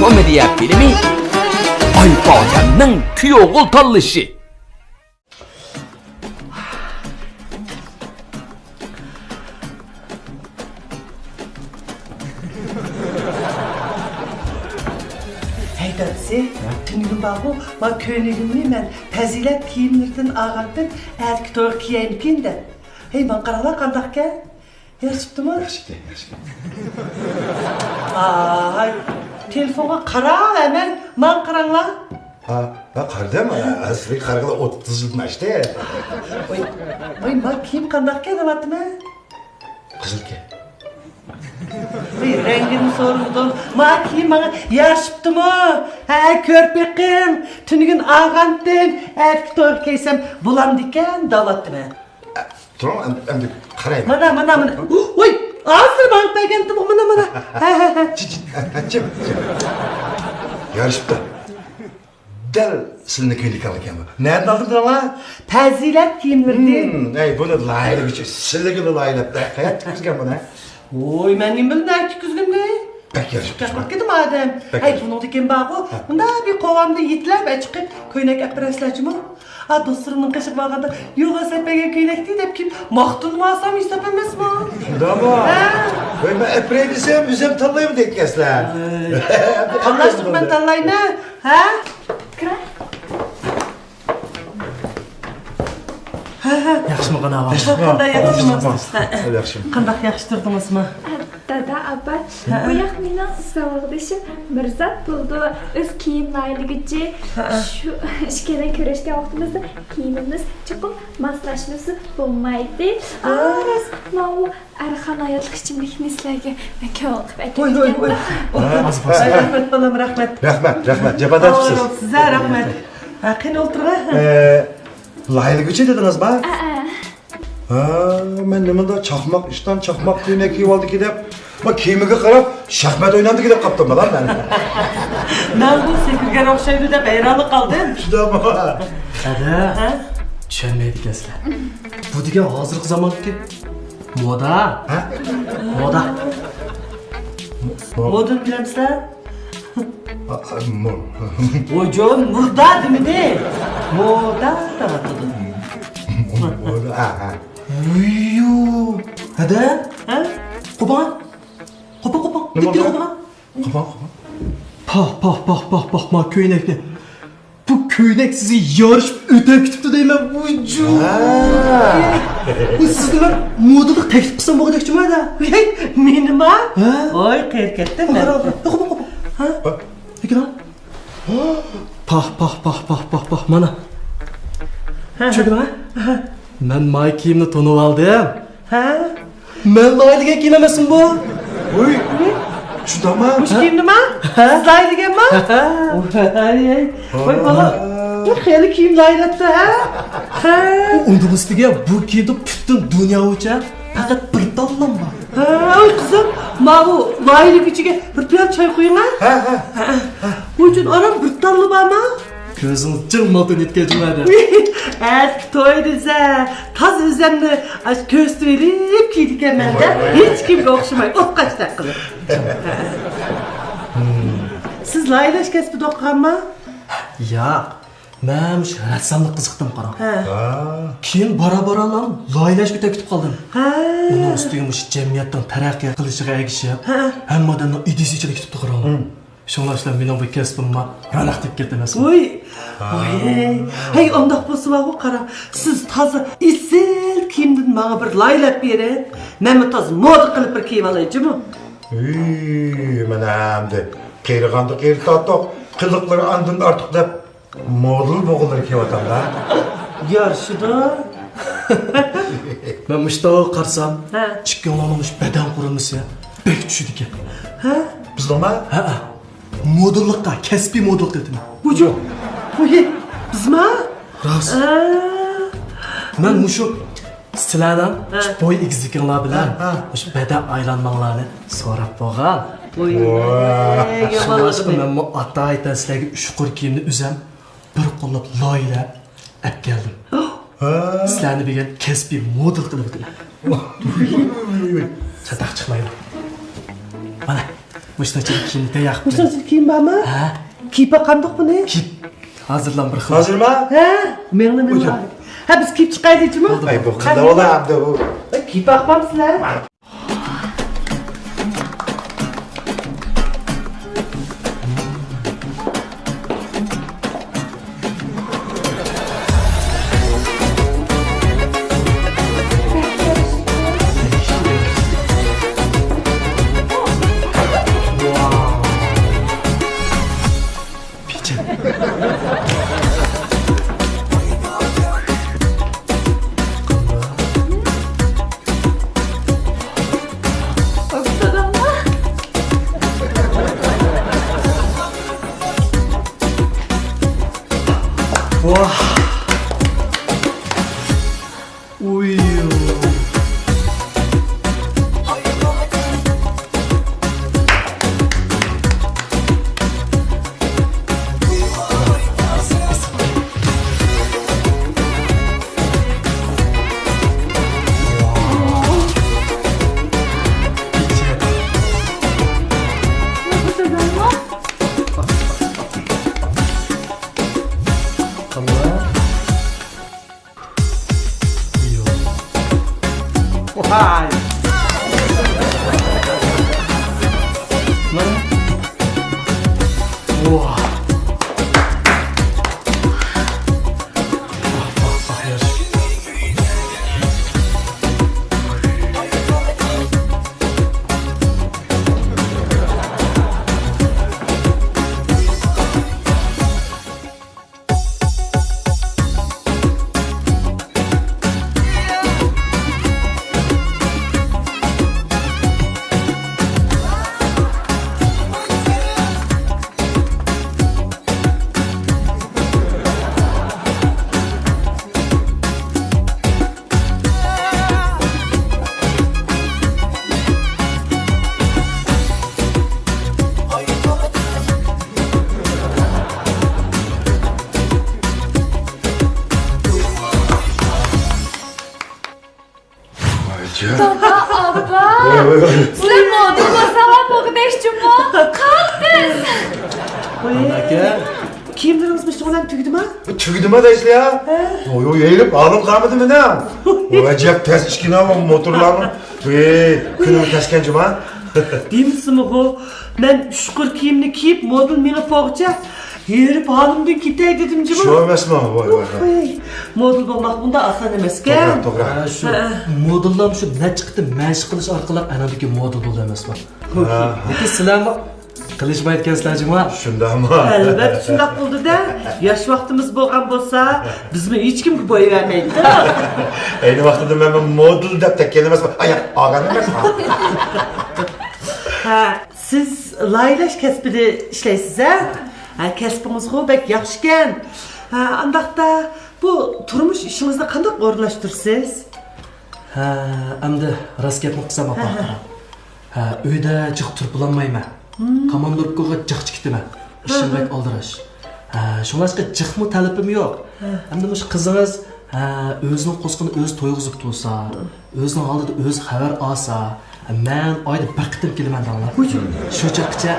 komediya filmi Aypotemning kuyovg'ul tanlashi. Haydatsi, tünügün bağı, ma köynügümni men fazilet kiyimlerden ağardım, erkek doğru kiyeyimkin de. Hey, man qaralar qandaq ke? Yaşıptı mı? Yaşıptı. Ay, telefona qara hemen, man qaranla. Ben qardım, asli qarıqla 30 yıldan açtı. Oy, ma kiyim qandaq ke devatım ha? Kızıl ke. Rengini sorurdum. Ma kiyim bana yaşıptı mı? Ha, körpekim, tünügün ağandım, erkek doğru keysem bulam diken davattım ha. Tamam, hem de qarayım. Mana. Oy, ağzır bana beğendim mana. Cim. Yarışıptı. Del silini köylik alırken bu. Nereden aldın ama? Fazilet kiyimlerdi. Ey, bunu layla bir şey. Silini gibi layla. Hayat kızgan bana. Oy, men neyim bildim erkek üzgün de. Pek yarışıptı. Kaçmak gidim adam. Ay, bunu diken bağı. Bunda bir kovamda yitlep çıkıp köynek apreslacı mı? Ha, dostlarımın kaşık bağında yola sepege köylek değil hep kim mahtun mu alsam istepemez mi? Tamam. Ben eprey desem, üzem tallayım denk kesler. Anlaştık ben tallayın ha? Yaxshimi qana va? Qanday yaxshimiz? Yaxshimi. Qanday yaxshitirdingizmi? Dada, abba, bu yoq mening savoqdishim Mirzat bo'ldi. O'z kiyimlayligicha shu ishkana ko'rishgan vaqtimizda kiyimimiz chuqur moslashmasi bo'lmaydi. Ras, mana u arxan hayotlik ichimlikni sizlarga makon qilib Oy. Rahmat balam, rahmat. Rahmat. Cepadatçısınız. Size rahmat. Qani o'tirg'a. Laylı güçe dediniz mi? Ben nimada çakmak, işten çakmak düğüne kiyip aldı gidip. Bak kiyimiga qarab, şahmat oynandı gidip kaptım lan ben. Men bu sekirgan o'xshaydi deb hayronlik qoldim. Şurada mı? Ada. Tushunmaydi ekansilar. Bu degan hozirgi zamondagi moda. Moda. Modun bilamsizlar? Mor. Ojon murda demidi. Moda devatdi. Uyyu. Ada. Ha? Qo'pon. Nima Bitti bo'ldi? qo'pon. Pah, ma ko'ynakni. Bu ko'ynak sizni yorishib o'ta kutibdi deyman. Uyju. Bu sizni ben modada taklif qilsam bo'lgandekchimi ada? Menima? Oy, qayerga men. Qo'pon. Ha? Ekan. Pah, mana. Cho'kma. Men may kiyimni tonib oldim. Ha? Men layliga kiyim emasmi bu? Uy. Şurada mı? Mush kiyimnima? Sizlaydiganmi? Oy, bola. Bu xeyli kiyim laylatdi ha? Undan ustiga bu kiyimda butun dunyo uchun faqat bir tanlam bor. Oy qizim, mana bu laylik ichiga bir piyola choy qo'ying ha? Bu uchun onam bir tanli bormi? Ko'zingiz jilmaldan yetkazmadi. To'y desa, toz o'zimni ko'z to'yilib kiydik ekan-da. Hech kimga o'xshamay, o'tqachdak qilib. Siz laylash kasbida o'qiganmi? Yo'q. Men shu rassomlik qiziqdim qarang. Keyin bora-boralam laylash o'ta kutib qoldim. Uning ustiga mush jamiyatdan taraqqiy qilishiga ergishib, hammadan idisi ichida kutib qarang. Şunlaşlar benim bu kasbimga ronaq deb ketdi emasmi? Oy. Hey, ondaq bo'lsa va qara. Siz toza isil kiyimdan menga bir laylab bering. Men bu toza moda qilib bir kiyib olaychimi? Men hamda qiyriqanda qiyriqatoq, qilliqlari andın artıq deb model bo'g'illar kiyib da. Yarışıda. Men mushtoq qarsam, chiqqanlarning badan qurilmasi bek tushdi ekan. Ha? Bizlarma? Modellikqa, kasbiy modellik dedim. Bucu. Oy, bizma? Rost. Men mushu sizlardan boy egizliklar bilan mush badan aylanmanglarni so'rab bo'lgan. Oy. Shundan men bu ata aytan sizlarga ushqur kiyimni uzam, bir qo'llab loyilab olib keldim. Sizlarni degan kasbiy model qilib o'tdilar. Chataq chiqmaydi. Mana Müştəçilik kiyimdə yaxdı. Müştəçilik kiyim barmı? Hə? Kiyip qandıq bunu? Kiyip hazırlan bir xil. Hazır mı? He, memnun. Ha biz kiyip çıkaydıcı mı? Ay bu kında ola hamda bu. Kiyip bakmamsızlar. Vah. Uy. Vay. Lan. Vah. Bak ya. Baba, abba. Sizlar model bo'lsalar bo'g'dashchimi? Qapsiz. Aka. Kiyimlerimiz bir şoğlan tüydü mü? Tügüdü mü de işte ya? Oy oy eğilip ağlam kalmadı mı ne? O acayip ters işkine ama motorlar mı? Kınım keskencim ha? Değil misin o? Ben şükür kiyimini giyip model beni poğaça. Yerip hanımdan gitey dedim cima. Şu olmaz mı? Vay vay vay. Model olmak bunda asan emasken. Toprak toprak. Ha, şu modellar şu ne çıktı meşq qilish orqali anadagi model bo'l emasmi? Lekin sizlarmi qilishmay aytgansizlar-jima? Şunda ama. Elbette şundak buldu da. Yaş vaktimiz bo'lgan bo'lsa, bizni hech kim boy vermeydi. Aynı vaxtda ben model dep tekken emas mı? Ayak ağan emas mı? Ha, siz laylaş kasbida ishlaysiz ha? Ha, kasbingiz bek yaxshikan. Ha, andaqda bu turmush ishingizda qanday o'rinlashtirsiz? Ha, endi rost gapni qilsam apa. Ha, uyda jiq turib bo'lolmayman. Komandorkaga jiq chiqdiman. Ishimga oldirash. Ha, shunlashqa jiqmi talabim yo'q. Endi mush qizingiz o'zining qo'sqini o'zi to'yg'izib tursa, o'zining oldida o'zi xabar olsa, men oyda bir qitim kelaman danglar. Shu chiqcha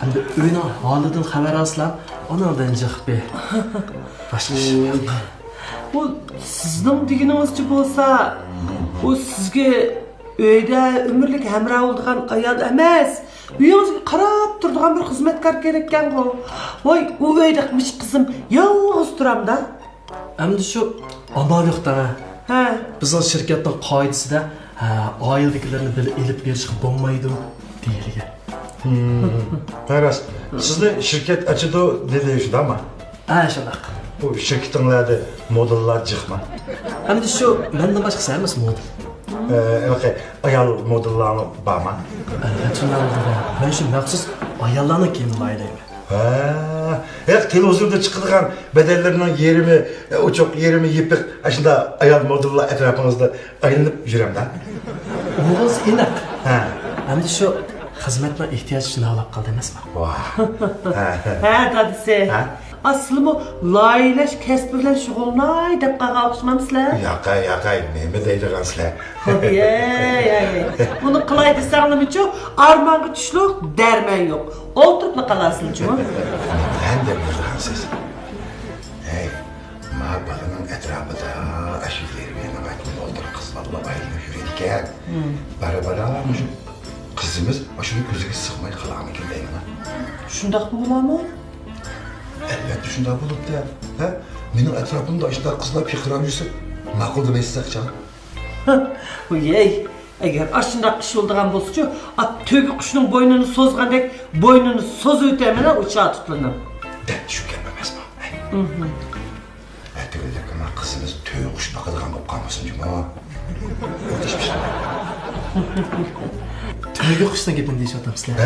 endi uyning holidan xabar olsam, ondan jiq be. Boshqa ish yo'q. Bu sizning deganingizcha bo'lsa, u sizga uyda umrlik hamroh bo'lgan ayol emas. Uyingizga qarab turadigan bir xizmatkor kerakkan-ku. Voy, u uyda qilmish qizim yolg'iz turamda. Endi shu amal yo'qda. Ha. Bizning shirkatning qoidasida oiladagilarni bilib elib berishga bo'lmaydi deyilgan. Hayras, sizni shirkat açıdı dedi şu ama. Ha, shunaq. Bu şirketinlerde modellar çıkma. Endi shu mendan boshqa emas model. Ayal modellarni barma. Ben şu maxsus ayollarni kiyimini aylayman. Ha, televizyonda çıkılan bedellerinin yerimi, o çok yerimi yipik, aslında ayal modellar etrafınızda aylanıp yürüyorum da. O'g'iz aniq. Ha. Endi shu xizmatlar ehtiyoj shuni olib qoldi emasmi? Vah. Ha, dadisi. Ha? Aslımı laylaş kesbirlen şugulnay dep qağa oqşmamsızlar. Yaqay, neme deydigan sizlar? Ey. Bunu qılay desang nimachu? Armonga tushliq darman yo'q. O'tirib qalasizchu. Ben de bildigan siz. Hey, ma balının etrafında aşıkları benim aytım oldu. Kızlarla bayılıp yürüyken. Bara kızımız aşırı gözüge sıkmayı kalanı kim değil mi? Shundaq bo'ladimi? Elbette şunda bulup da. He? Benim etrafımda işte kızlar fikran yürüse. Makul da beslek can. Ey, agar ashundaq ish bo'ldigan bo'lsa-chu, to'gi qushning bo'ynini so'zgandek bo'ynini so'zib o'taman, ucha tutlanam. Ben şu gelmemez mi? Erteki ama kızımız tüy kuş bakıdığan kop kalmasın cuma. Ödeş bir şey. To'yga qushdan gapini deyishyapsizlar.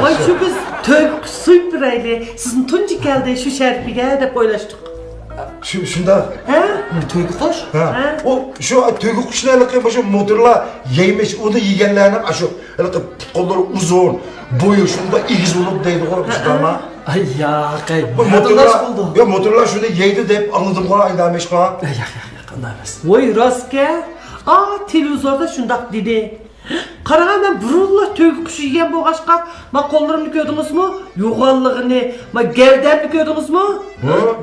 Voy shu biz to'gi qush suyib turayli, sizni tunji keldi shu sharpiga deb o'ylashdik. Şunda. Ha? To'yga qush? Ha. O şu tüy kuşlarla şu motorla yemiş onu yiyenlerine şu kolları uzun, boyu şunda igiz olup deydi o kuşlarına. Ay ya, qay. Bu Motorlar bo'ldi. Ya motorlar şunu yeydi deyip anladım ha aynamış ha. Qanday emas. Voy rostga, televizorda shundaq dedi. Qaragan men burulla to'gi qushi yegan bo'lg'achqa, men qo'llarimni ko'rdingizmi? Yo'g'onligini, men gavdanni ko'rdingizmi?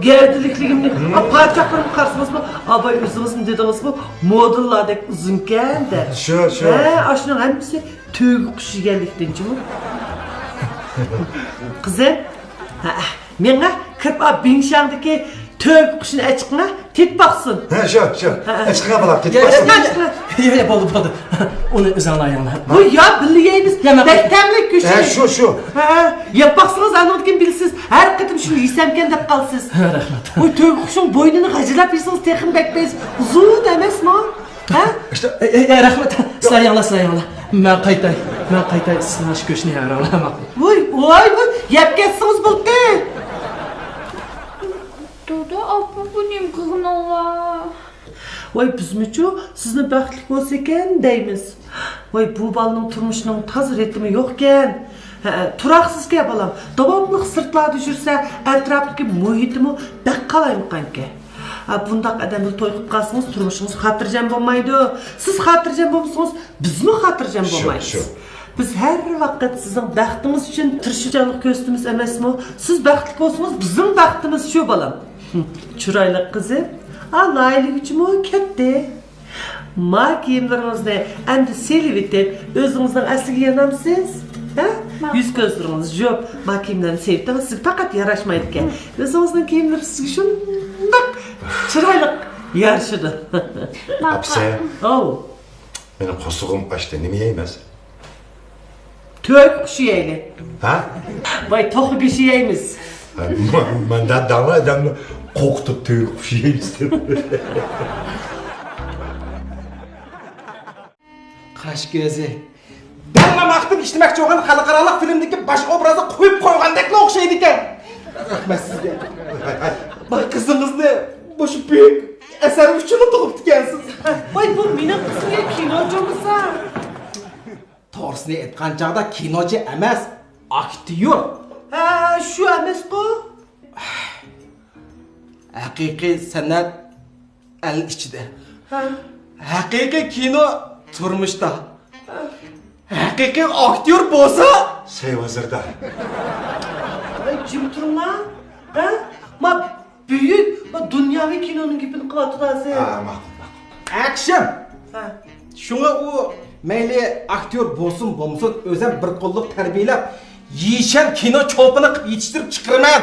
Gavdilikligimni, parchaqlarimni qarsingizmi? Abay o'zingizni dedingizmi? Modellardek uzunkan de. Şu. Ha, shuning hammasi to'gi qushi yeganlikdanchimi? Qizim, menga kirib Bingshandagi to'gi qushini achiqma, tet boqsin. Ha şu. Açıkına balak git. Ya, bo'ldi. Uni o'zinglar Bu ya biliyemiz. Bektemlik güçlü. Ha şu. Yapaqsınız anladın bilsiz. Her kıtım şunu yiysemken de qalsiz. Rahmat. Bu to'y qushning bo'ynini g'ajilab yeysiz, texin bekbeyiz. Uzun emasmi? Ha? İşte Rahmat. Sizlar yanglar. Men qaytay. Sizlar shu go'shtni yayranglar. Voy, yeb ketsiniz bo'ldi. Dodo apa bu nima qilginolar? Voy bizmichu sizni baxtli bo'lsa ekan deymiz. Voy bu bolaning turmushining toza ritmi yo'q ekan. Turaqsizga bolam. Davomli sirtlarda yursa, atrofdagi muhitimi baq qalaymiqanki. Bundaq odamni to'y qilib qalsangiz, turmushingiz xotirjam bo'lmaydi. Siz xotirjam bo'lmasangiz, bizmi xotirjam bo'lmaymiz. Shu. Biz her vaqt sizning baxtingiz uchun tirishchilik ko'rsatamiz emasmi? Siz baxtli bo'lsangiz, bizning baxtimiz shu bolam. Chiroyli qizim, laylik uchun ketdi. Ma kiyimlaringizni endi selib etib, o'zingizning asliga yanamsiz? Ha? Yuz ko'zlaringiz yo'q. Ma kiyimlarni sevdim, sizga faqat yarashmaydi ekan. O'zingizning kiyimlaringiz sizga shundoq chiroyli yarashadi. Apse. Benim kosuğum açtı. Ne mi yemez? To'y qushi yeyli. Ha? Voy to'qi go'shi yeymiz. Manda dana adamni qo'rqitib to'y kuşu yeymiz. Qash ko'zi. Benma maqtib ishtirokchi bo'lgan xalqaro filmdagi bosh obrazni qo'yib qo'ygandekla o'xshaydi ekan. Rahmat sizga. Bak qizingizni bu shu buyuk asar uchun tug'ib ekansiz. Voy bu mening qizimga kinochimisa. To'g'risini aytgan chog'da kinochi emas, aktyor. Ha, shu emas-ku. Haqiqiy san'at el ichida. Haqiqiy kino turmushda. Haqiqiy aktyor bo'lsa, Seyvazırda. Voy jim turinglar. Ha? Ma büyük dunyoviy kinoning gapini qilyapsiz. Ma'qul. action. Ha. Shunga u mayli aktyor bo'lsin, bo'lmasin, o'zim bir qo'lliq tarbiyalab, yeyishar kino cho'pini qilib yetishtirib chiqiraman.